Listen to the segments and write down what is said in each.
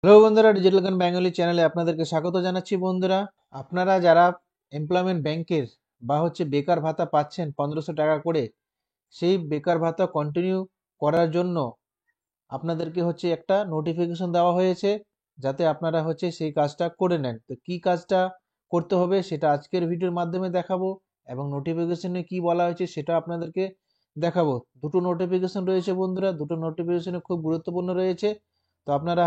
Hello বন্ধুরা, digital গান Bengali চ্যানেলে আপনাদেরকে স্বাগত জানাচ্ছি। বন্ধুরা, আপনারা যারা এমপ্লয়মেন্ট ব্যাংকের বা বেকার ভাতা পাচ্ছেন 1500 টাকা করে, সেই বেকার ভাতা কন্টিনিউ করার জন্য আপনাদেরকে একটা নোটিফিকেশন দেওয়া হয়েছে, যাতে আপনারা সেই কাজটা করে নেন। তো কি কাজটা করতে হবে সেটা আজকের ভিডিওর মাধ্যমে দেখাবো, এবং নোটিফিকেশনে কি বলা হয়েছে সেটা আপনাদেরকে দেখাবো। দুটো নোটিফিকেশন রয়েছে বন্ধুরা, দুটো নোটিফিকেশনে খুব গুরুত্বপূর্ণ রয়েছে। তো আপনারা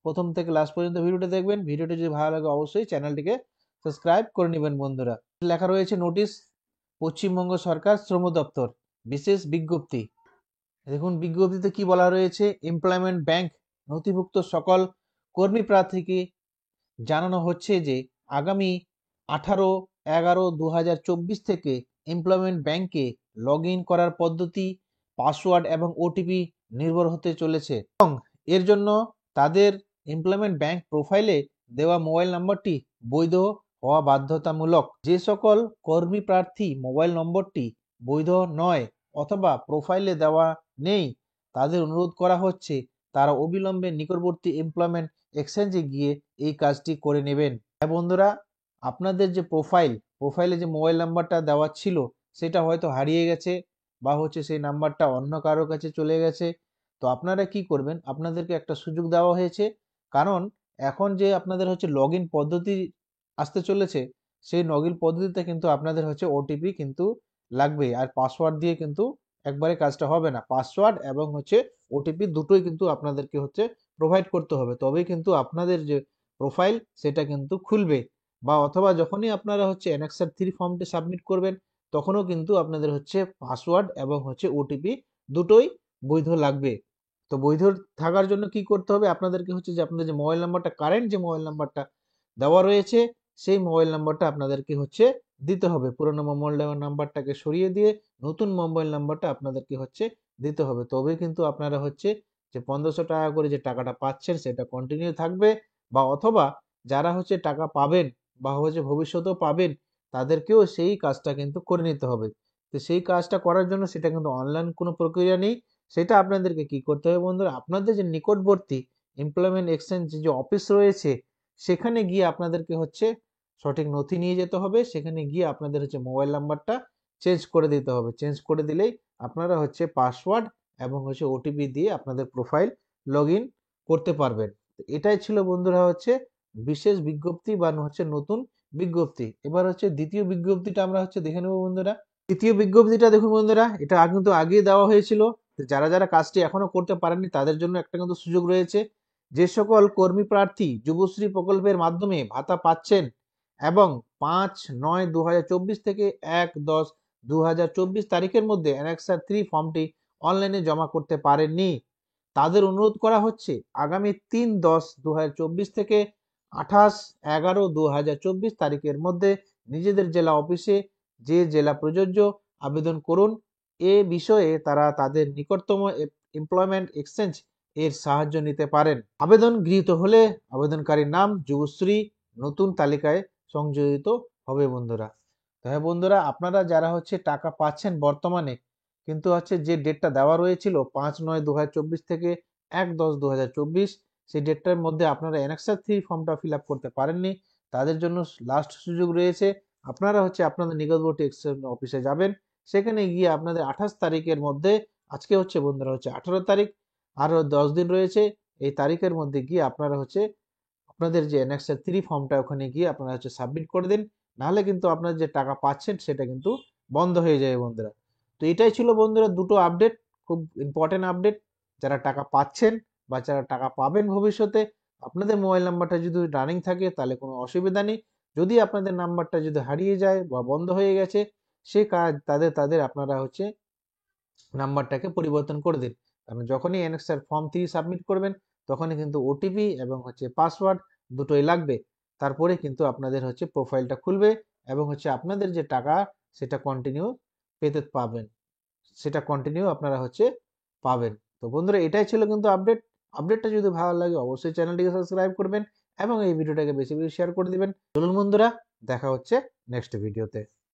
প্রথম থেকে লাস্ট পর্যন্ত ভিডিওটা দেখবেন। ভিডিওটি যদি ভালো লাগে অবশ্যই চ্যানেলটিকে সাবস্ক্রাইব করে নেবেন বন্ধুরা। লেখা রয়েছে নোটিশ, পশ্চিমবঙ্গ সরকার শ্রম দপ্তর, বিশেষ বিজ্ঞপ্তি। দেখুন বিজ্ঞপ্তিতে কি বলা রয়েছে। এমপ্লয়মেন্ট ব্যাংক নথিভুক্ত সকল কর্মী প্রার্থীকে জানানো হচ্ছে যে আগামী 18/11/2024 থেকে এমপ্লয়মেন্ট ব্যাংকে লগ ইন করার পদ্ধতি, পাসওয়ার্ড এবং ওটিপি নির্ভর হতে চলেছে, এবং এর জন্য তাদের এমপ্লয়মেন্ট ব্যাংক প্রোফাইলে দেওয়া মোবাইল নম্বরটি বৈধ হওয়া বাধ্যতামূলক। যে সকল কর্মী প্রার্থী মোবাইল নম্বরটি বৈধ নয় অথবা প্রোফাইলে দেওয়া নেই, তাদের অনুরোধ করা হচ্ছে তারা অবিলম্বে নিকটবর্তী এমপ্লয়মেন্ট এক্সচেঞ্জে গিয়ে এই কাজটি করে নেবেন। হ্যাঁ বন্ধুরা, আপনাদের যে প্রোফাইলে যে মোবাইল নাম্বারটা দেওয়া ছিল সেটা হয়তো হারিয়ে গেছে, বা সেই নাম্বারটা অন্য কারোর কাছে চলে গেছে। তো আপনারা কি করবেন, আপনাদেরকে একটা সুযোগ দেওয়া হয়েছে, কারণ এখন যে আপনাদের লগ ইন পদ্ধতি আসতে চলেছে, সেই লগ ইন পদ্ধতিতে কিন্তু আপনাদের ওটিপি কিন্তু লাগবে, আর পাসওয়ার্ড দিয়ে কিন্তু একবারে কাজটা হবে না। পাসওয়ার্ড এবং ওটিপি দুটোই কিন্তু আপনাদেরকে প্রোভাইড করতে হবে, তবেই কিন্তু আপনাদের যে প্রোফাইল সেটা কিন্তু খুলবে। বা অথবা যখনই আপনারা অ্যানেক্সার 3 ফর্মটি সাবমিট করবেন, তখনও কিন্তু আপনাদের পাসওয়ার্ড এবং ওটিপি দুটোই বৈধ লাগবে। তো বৈধ থাকার জন্য কি করতে হবে, আপনাদেরকে যে আপনাদের যে মোবাইল নাম্বারটা, কারেন্ট যে মোবাইল নাম্বারটা দেওয়া রয়েছে, সেই মোবাইল নাম্বারটা আপনাদেরকে দিতে হবে। পুরোনো মোবাইল নাম্বারটাকে সরিয়ে দিয়ে নতুন মোবাইল নাম্বারটা আপনাদেরকে দিতে হবে, তবেই কিন্তু আপনারা যে 1500 টাকা করে যে টাকাটা পাচ্ছেন সেটা কন্টিনিউ থাকবে। বা অথবা যারা টাকা পাবেন বা ভবিষ্যতেও পাবেন, তাদেরকেও সেই কাজটা কিন্তু করে নিতে হবে। তো সেই কাজটা করার জন্য সেটা কিন্তু অনলাইন কোনো প্রক্রিয়া নেই। সেটা আপনাদেরকে কি করতে হবে বন্ধুরা, আপনাদের যে নিকটবর্তী এমপ্লয়মেন্ট এক্সচেঞ্জ যে অফিস রয়েছে, সেখানে গিয়ে আপনাদেরকে সঠিক নথি নিয়ে যেতে হবে। সেখানে গিয়ে আপনাদের মোবাইল নাম্বারটা চেঞ্জ করে দিতে হবে। চেঞ্জ করে দিলেই আপনারা পাসওয়ার্ড এবং ওটিপি দিয়ে আপনাদের প্রোফাইল লগ ইন করতে পারবেন। এটাই ছিল বন্ধুরা বিশেষ বিজ্ঞপ্তি বা নতুন বিজ্ঞপ্তি। এবার দ্বিতীয় বিজ্ঞপ্তিটা আমরা দেখে নেব বন্ধুরা। দ্বিতীয় বিজ্ঞপ্তিটা দেখুন বন্ধুরা, এটা কিন্তু আগে দেওয়া হয়েছিল। যারা যারা কাজটি এখনো করতে পারেননি তাদের জন্য একটা কিন্তু সুযোগ রয়েছে। যে সকল কর্মী প্রার্থী যুবশ্রী প্রকল্পের মাধ্যমে ভাতা পাচ্ছেন এবং 5/9/2024 থেকে 1/10/2024 তারিখের মধ্যে অ্যানেক্সার 3 ফর্মটি অনলাইনে জমা করতে পারেননি, তাদের অনুরোধ করা হচ্ছে আগামী 3/10/2024 থেকে 28/11/2024 তারিখের মধ্যে নিজেদের জেলা অফিসে যে জেলা প্রযোজ্য আবেদন করুন। এ বিষয়ে তারা তাদের নিকটতম এমপ্লয়মেন্ট এক্সচেঞ্জ এর সাহায্য নিতে পারেন। আবেদন গৃহীত হলে আবেদনকারীর নাম যুবশ্রী নতুন তালিকায় সংযোজিত হবে বন্ধুরা। তো হ্যাঁ বন্ধুরা, আপনারা যারা টাকা পাচ্ছেন বর্তমানে, কিন্তু যে ডেটটা দেওয়া রয়েছিল 5/9/2024 থেকে 1/10/2024, সেই ডেটটার মধ্যে আপনারা অ্যানেক্সার 3 ফর্মটা ফিল আপ করতে পারেননি, তাদের জন্য লাস্ট সুযোগ রয়েছে। আপনারা আপনাদের নিকটবর্তী এক্সচেঞ্জ অফিসে যাবেন, সেখানে গিয়ে আপনাদের 28 তারিখের মধ্যে, আজকে বন্ধুরা 18 তারিখ, আরও 10 দিন রয়েছে, এই তারিখের মধ্যে গিয়ে আপনারা আপনাদের যে অ্যানেক্সার 3 ফর্মটা ওখানে গিয়ে আপনারা সাবমিট করে দিন। নাহলে কিন্তু আপনারা যে টাকা পাচ্ছেন সেটা কিন্তু বন্ধ হয়ে যাবে বন্ধুরা। তো এটাই ছিল বন্ধুরা দুটো আপডেট, খুব ইম্পর্টেন্ট আপডেট। যারা টাকা পাচ্ছেন বা যারা টাকা পাবেন ভবিষ্যতে, আপনাদের মোবাইল নাম্বারটা যদি রানিং থাকে তাহলে কোনো অসুবিধা নেই। যদি আপনাদের নাম্বারটা যদি হারিয়ে যায় বা বন্ধ হয়ে গেছে, সে কাজ তাদের আপনারা নাম্বারটাকে পরিবর্তন করে দিন। কারণ যখনই অ্যানেক্সার ফর্ম 3 সাবমিট করবেন, তখনই কিন্তু ওটিপি এবং পাসওয়ার্ড দুটোই লাগবে। তারপরে কিন্তু আপনাদের প্রোফাইলটা খুলবে, এবং আপনাদের যে টাকা সেটা কন্টিনিউ পেতে পাবেন, সেটা কন্টিনিউ আপনারা পাবেন। তো বন্ধুরা, এটাই ছিল কিন্তু আপডেটটা যদি ভালো লাগে অবশ্যই চ্যানেলটিকে সাবস্ক্রাইব করবেন এবং এই ভিডিওটাকে বেশি বেশি শেয়ার করে দিবেন। চলুন বন্ধুরা, দেখা হচ্ছে নেক্সট ভিডিওতে।